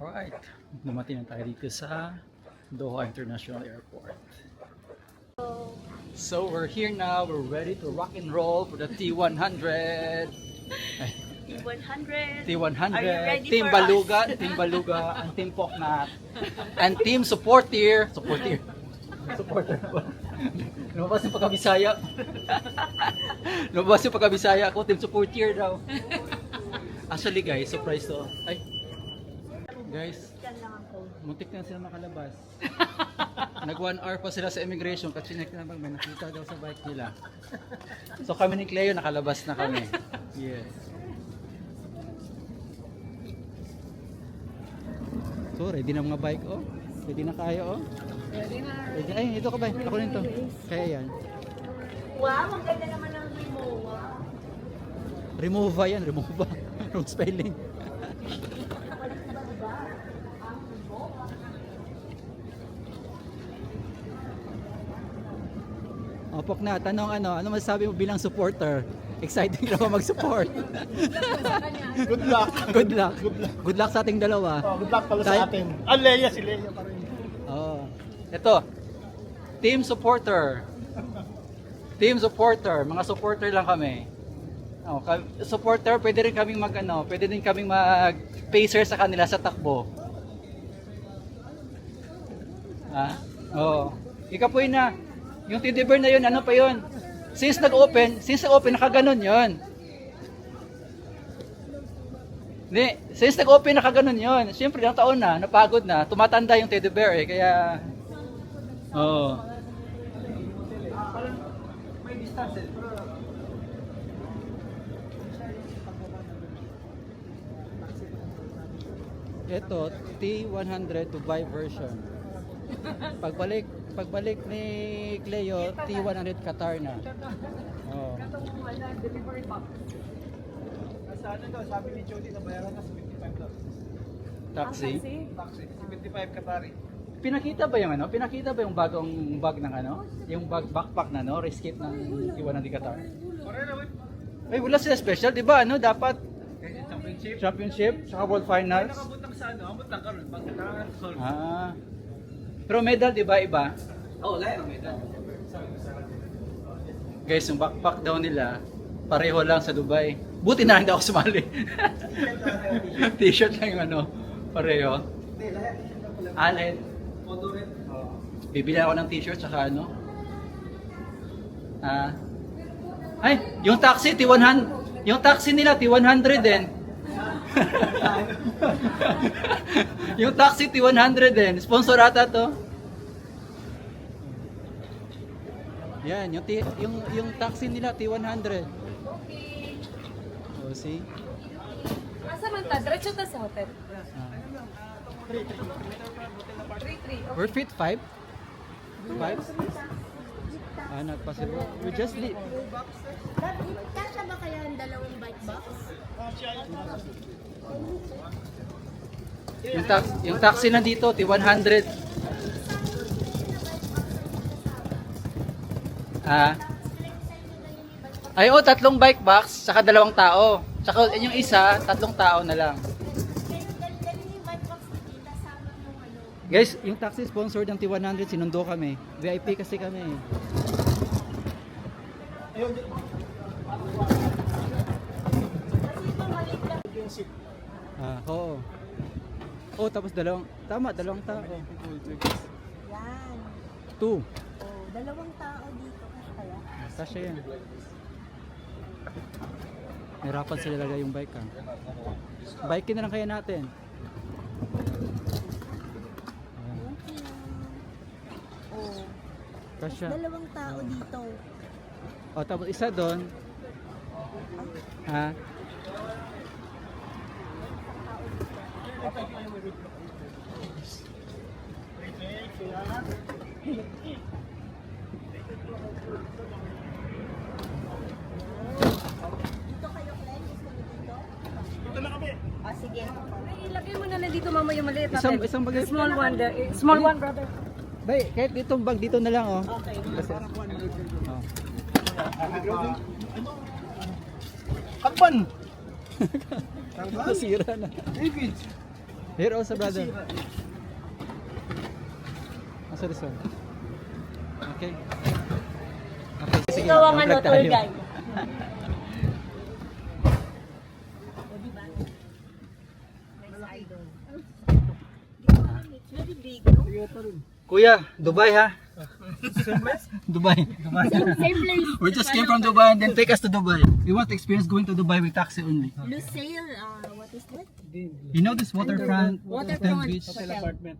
Alright, dumating na tayo dito sa Doha International Airport. So we're here now, we're ready to rock and roll for the T100. T100. T100, Are you ready Team for Baluga, us? Team Baluga, and Team Poknat, and Team Supporter. Supporter. Lumabas yung pagkabisaya. Lumabas yung pagkabisaya ko, Team Supporter daw. Actually guys, surprise to. Ay. Guys, muntik na sila makalabas. Nag 1 hour pa sila sa immigration kasi chinek na bang may nakita daw sa bike nila. So kami ni Cleo nakalabas na kami. Yes. So ready na mga bike oh. Ready na kayo oh. Ready na. Ready. Ay, ito ka ba? Ako rin to. Kaya yan. Wow, ang ganda naman ng Rimowa. Remova yan, remova. Wrong spelling. Opok na, tanong ano masasabi mo bilang supporter? Excited ka ba mag-support? Good luck. Good luck. Good luck sa ating dalawa. Oh, good luck pala sa atin. Ah, Leia, si Leia pa rin. Oh. Ito. Team supporter. Team supporter, mga supporter lang kami. Oh, supporter, pwede rin kaming pwede din kaming mag-pacer sa kanila sa takbo. Ah, oh. Ikapoy na. Yung teddy bear na yun, ano pa yun? Since nag-open, nakaganon yun. Hindi, since nag-open, nakaganon yun. Siyempre, ilang taon na, napagod na, tumatanda yung teddy bear eh, kaya... Oo. May distance eh. Ito, T100 Dubai version. Pagbalik ni Cleo, T100 Qatar na. Oh. Delivery box. Sa ano daw, sabi ni Jody na bayaran na $75. Taxi. Taxi, 75 Qatari. Pinakita ba yung Pinakita ba yung bagong bag ng Yung backpack na rescape ng T100 Qatar? Ay, wala sila special, 'di ba? Dapat championship, saka world finals. Nakabutang sa abot lang karon, pagka solve. Ah. Pero medal, 'di ba, iba? Oh, lahat ng medal. Guys, yung backpack daw nila, pareho lang sa Dubai. Buti na lang daw ako sumali. T-shirt lang yung pareho. Hindi, lahat. Alin. Moto rin. Bibili ako ng t-shirt saka Ay, yung taxi T100. Yung taxi nila T100 din. Yung taxi T100 din. Sponsor ata to. Yan, yung taxi nila T100. Oh, see? Asa man ta? Diretso ta sa hotel. 3-3. We're fit 5? 5? Not possible. We just leave. Kasya ba kaya ang dalawang bike box? Yung taxi na dito, T100. Ay, 3 bike box, saka 2 tao. Saka yung isa, 3 tao na lang. Guys, yung taxi sponsored ng T100, sinundo kami. VIP kasi kami. Oo. Oh, tapos 2 tao. Yan. 2. Oh, 2 tao dito. Kaya? Kasya yan. Hirapan sila lagay yung bike Bike na lang kaya natin. Oh, Kasya. 2 tao dito. O tapos isa doon. Ha? Dito kayo, Glenn? Gusto niyo dito? Dito na kami. Ah, sige. Ay, ilagay mo na lang dito mama yung maliit natin. Isang bagay. Small one there. Small one, brother. Bay, kahit itong bag dito na lang Okay. Oh. Takpan! Nasira na. David! Here also, brother. Asa this one? Okay. Okay, sige. Ikaw ang vlog tour tayo. guide. Kuya, Dubai ha? Dubai. Same place. We just came from Dubai and then take us to Dubai. We want to experience going to Dubai with taxi only. Lusail, what is that? You know this waterfront, Waterfront beach? hotel. Apartment.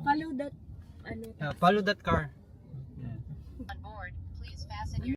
Follow that, ano, Follow that car. On board, please fasten your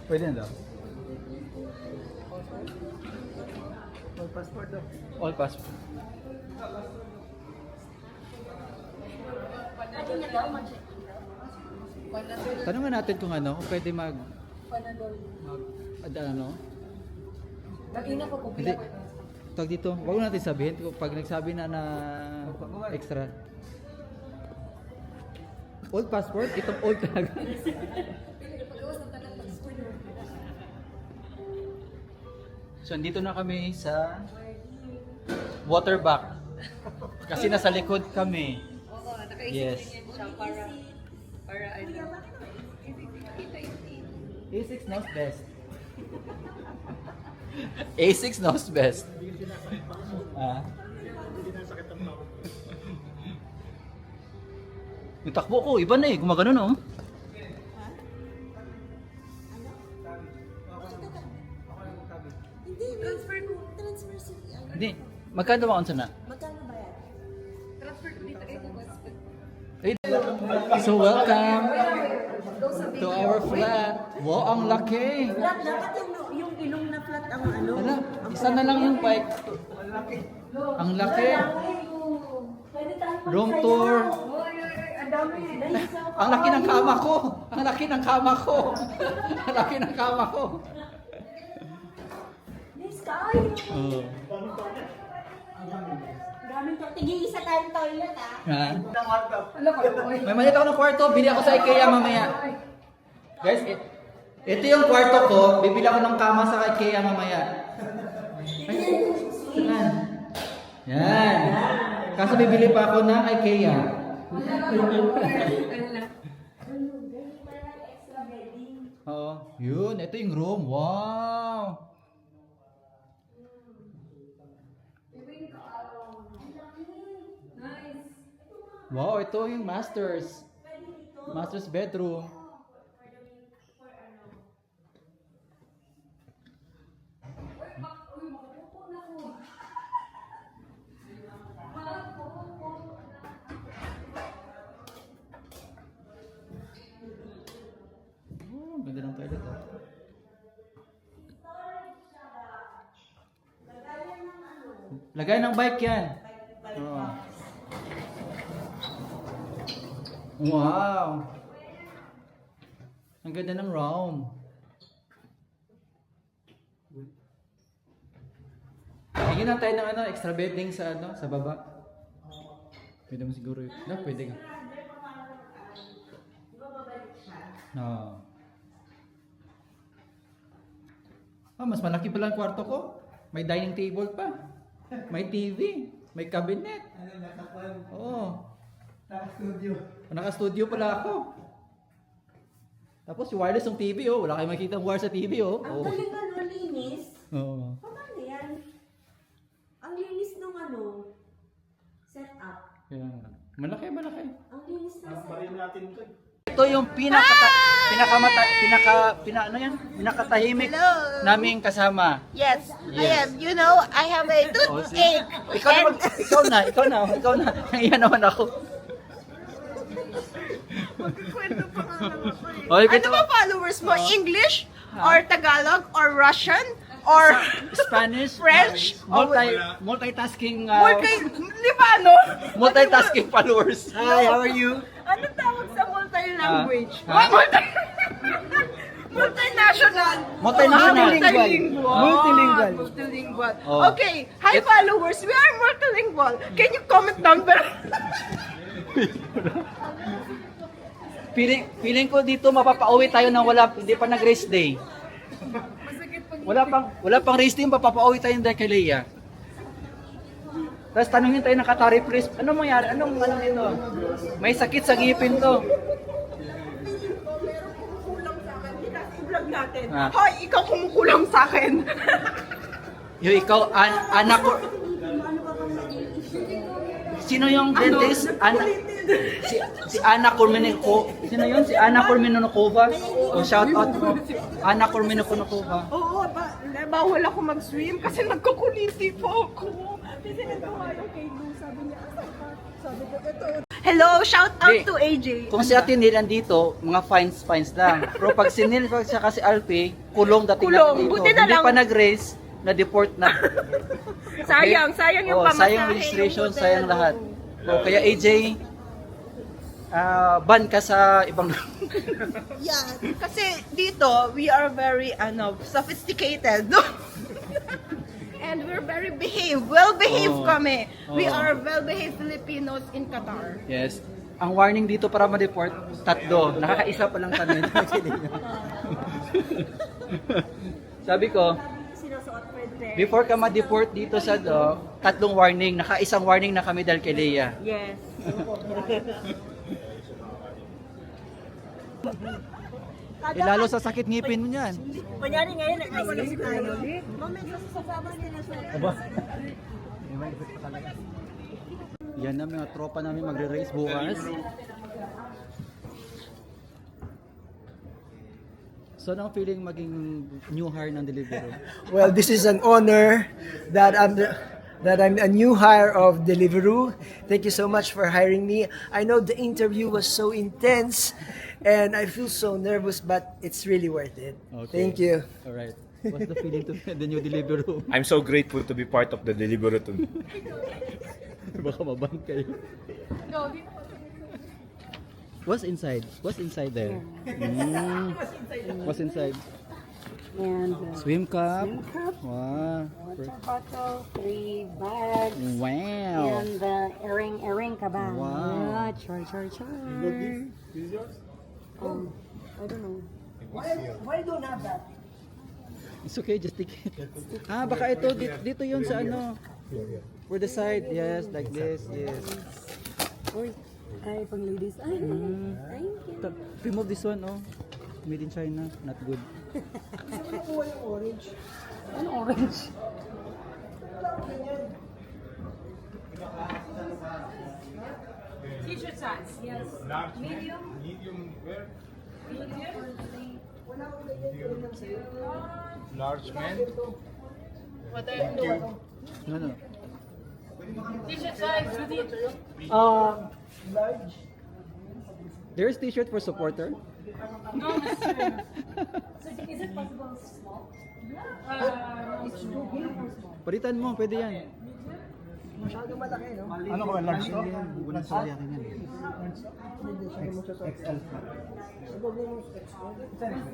Pwede na daw. Passport daw. All passport. Tanungan natin kung ano, kung pwede mag ano? Nag-ina ko Hindi. Tawag dito, wag natin sabihin kung pag nagsabi na extra. Old passport, itong old talaga. So, andito na kami sa Waterback. Kasi nasa likod kami. Oo, nakaisip Yes. din yan siya para ano. A6 knows best. A6 knows best. Ah. Yung takbo ko, iba na eh. Gumagano no? Transfer ko. Hindi. Magkano ba sa na? Magkano ba yan? Transfer ko dito kay Kugas. So welcome. To our flat. Wow, ang laki. Flat, dapat yung ilong na flat ang ano. Ano? Isa na lang yung bike. Ang laki. Room tour. Ang laki ng kama ko. Ang laki ng kama ko. Ang laki ng kama ko. Yes, kayo. Oh. Gamit to. Tig-iisa tayong toilet ah. Ha? May maliit ako ng kwarto. Bili ako sa IKEA mamaya. Guys, ito yung kwarto ko. Bibili ako ng kama sa IKEA mamaya. Ay, saan? Yan. Kaso bibili pa ako ng IKEA. Oo. Yun, ito yung room. Wow! Wow, ito yung master's. Master's bedroom. Oh, ganda ng toilet. Oh. Lagay ng bike yan. Oh. Wow! Ang ganda ng room. Hingin na tayo ng ano, extra bedding sa ano, sa baba. Pwede mo siguro yun. No, pwede ka. No. Ah, mas malaki pala ang kwarto ko. May dining table pa. May TV. May cabinet. Oo. Naka-studio. Naka-studio pala ako. Tapos yung wireless ng TV, oh. Wala kayong makikita ang wire sa TV, oh. Ang galing ano, linis. Oo. Paano yan? Ang linis nung ano, setup. Kaya, malaki, malaki. Ang linis ng setup. Barin natin ito. Ito yung pinakatahimik naming kasama. Yes, I Yes. am. You know, I have a Oh, see? toothache. Ikaw na. Iyan naman ako. Kwento pa nga lang ako eh. Oy, Ano kwento ba mo. followers mo? English? Or Tagalog? Or Russian? Or Spanish, French? multitasking, multitasking followers. Hi, how are you? Ano tawag sa multi-language? Ah, Multinational. Multinational. Multilingual. Multilingual. Oh. Okay. Hi followers, we are multilingual. Can you comment down below? Feeling ko dito mapapauwi tayo nang hindi pa nag-race day. Wala pang race day, mapapauwi tayo dahil kay Leia. Tapos tanungin tayo ng Qatari police, ano mangyari? Anong ito? May sakit sa ngipin to. Vlog natin. Ah. Hoy, ikaw kumukulang sa akin. Yung ikaw, anak ko. Sino yung dentist? Si Ana Kurmeniko. Sino yun? Si Ana Kurmenokova. O shout out mo. Ana Kurmenokova. Oo, bawal ako mag-swim kasi nagkukulinti po ako. Kasi nagkuha yung kay Lou, sabi niya, asan ka? Sabi ko, ito. Hello, shout out Di, to AJ. Kung si Ate Neil nandito, mga fines lang. Pero pag si Neil at saka si Alfie, kulong dating Kulong. natin dito. Buti na Hindi lang. pa nag-race, na-deport na. Sayang yung pamasahe. Sayang registration, yung hotel. sayang lahat. O, kaya AJ, ban ka sa ibang... Yeah, kasi dito, we are very sophisticated. No? And we're very well-behaved Oo. kami. We Oo. are well-behaved Filipinos in Qatar. Yes. Ang warning dito para ma-deport, 3. Nakakaisa pa lang kami. Sabi ko, Sinusuot friend eh. before ka ma-deport dito sa 3 warning, nakaisang warning na kami dahil kay Leia. Yes. Lalo sa sakit ngipin mo niyan. Kunyari ngayon, nag-ice tayo. Mamaya sa sasama nila sa... Yan na mga tropa namin magre-race bukas. So, anong feeling maging new hire ng Deliveroo? Well, this is an honor that I'm a new hire of Deliveroo. Thank you so much for hiring me. I know the interview was so intense And I feel so nervous, but it's really worth it. Okay. Thank you. Alright. What's the feeling to be at the new delivery room? I'm so grateful to be part of the delivery team. Baka maban kayo. What's inside? What's inside there? What's inside? And Swim cup? swim cup, Wow. water bottle, 3 bags, Wow. and earring ka ba? Wow. Char. I don't know. Why don't have that? It's okay, just take it. Baka ito, dito yun sa ano. For the side, yes, like this, yes. Uy, ay, pang ladies. Ay, thank you. Remove this one, oh. Made in China, not good. Ano orange? T-shirt size, yes. Large man. No. T-shirt size, Judith. Large. There's t-shirt for supporter. No, Mr. So, is it possible small? Palitan mo, pwede yan. Masyado malaki, no? Ano ko, large to?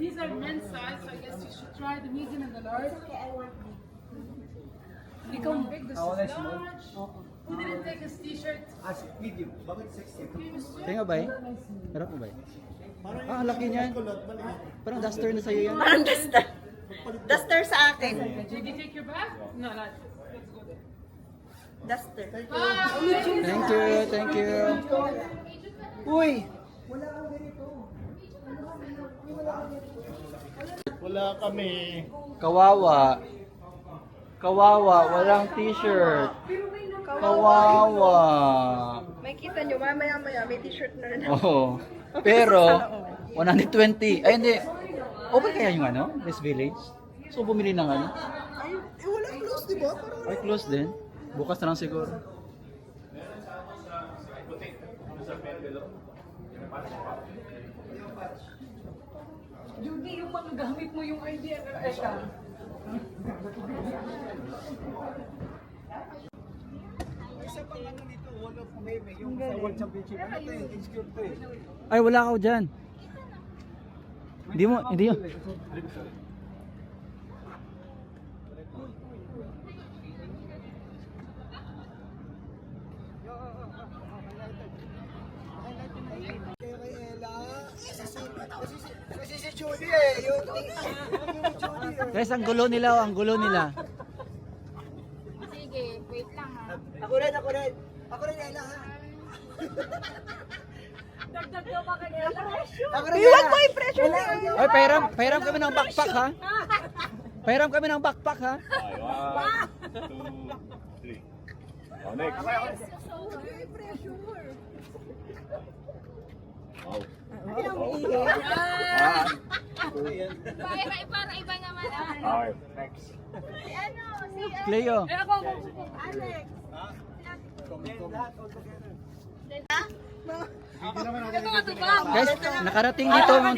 These are men's size, so I guess you should try the medium and the large. Ikaw big, this is large. Who didn't take his t-shirt? Tingnan ba eh? Harap mo ba eh? Ang laki niyan. Parang duster na sa'yo yan. Parang duster. Duster sa akin. Did you take your bag? No, not. Let's go there. Duster. Thank you. Uy! Wala kami. Kawawa, walang t-shirt. Kawawa. May kita nyo, maya may t-shirt na rin. Oh. Pero 120. Ay hindi. Open kaya yung ano? This village? So bumili ng ano? Ay, wala close, di ba? Ay close din. Bukas na lang siguro. Judy, yung mga gamit mo yung idea. Eka. Ay wala ako diyan. Hindi mo. Kasi si Judy eh, yung Guys, ang gulo nila. Sige, wait lang ha. Ako rin, Ella ha. Dagdag daw pa kanila. Ako rin, Iwan mo yung pressure na yun. Ay, pairam kami ng backpack ha. Pairam kami ng backpack ha. 1, 2, 3. Oh, next. Oh. Para iba naman. Okay, next. Cleo. Eh ako. Alex. Ito nga ito ba? Guys, nakarating dito ang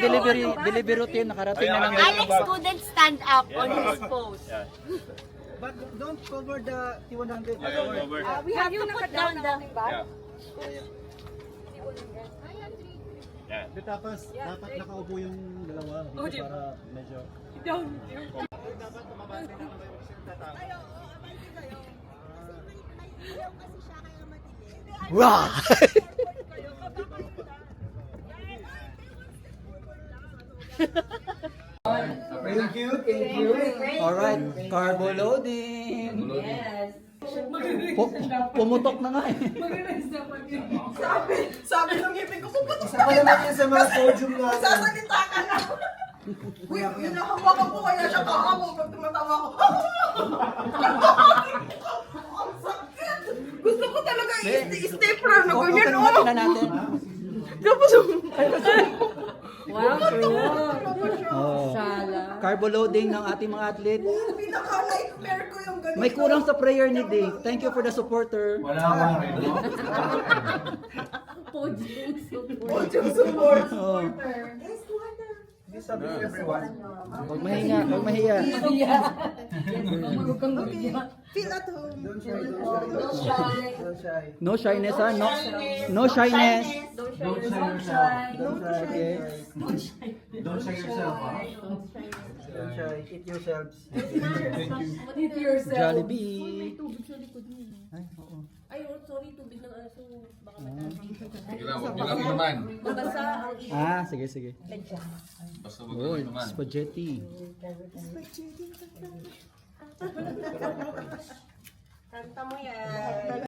delivery team. Nakarating na ng Alex couldn't stand up on his post. But don't cover the T100. We have to put down the... Yeah. Tapos, dapat nakaupo yung dalawa dito di ba? para medyo... Down. Wow! Thank you. Alright, carbo loading. Yes. Pumutok na nga eh. Sabi ng ngipin ko, puputok Isa pa naman yan sa mga podium na. sasalita ka na. Uy, hinahawakan ko kaya siya kahamon pag tumatawa ko. Ang sakit! Gusto ko talaga i-stay pro na ganyan, Open oh! na natin. Tapos, Wow, Oh. Carbo loading ng ating mga athlete. pinaka-nightmare ko yung ganito. May kulang sa prayer ni Dave. Thank you for the supporter. Wala akong Oo. Huwag mahinga, huwag mahiya. Feel at home. No shyness, ha? No shyness. Okay. Don't shy yourself, ha? Don't shy. Eat yourselves. Jollibee. Ay, oo. Ay, oh, sorry, tubig ng aso. Baka Ah, sige, sige. Oh, spaghetti. Kanta mo yan.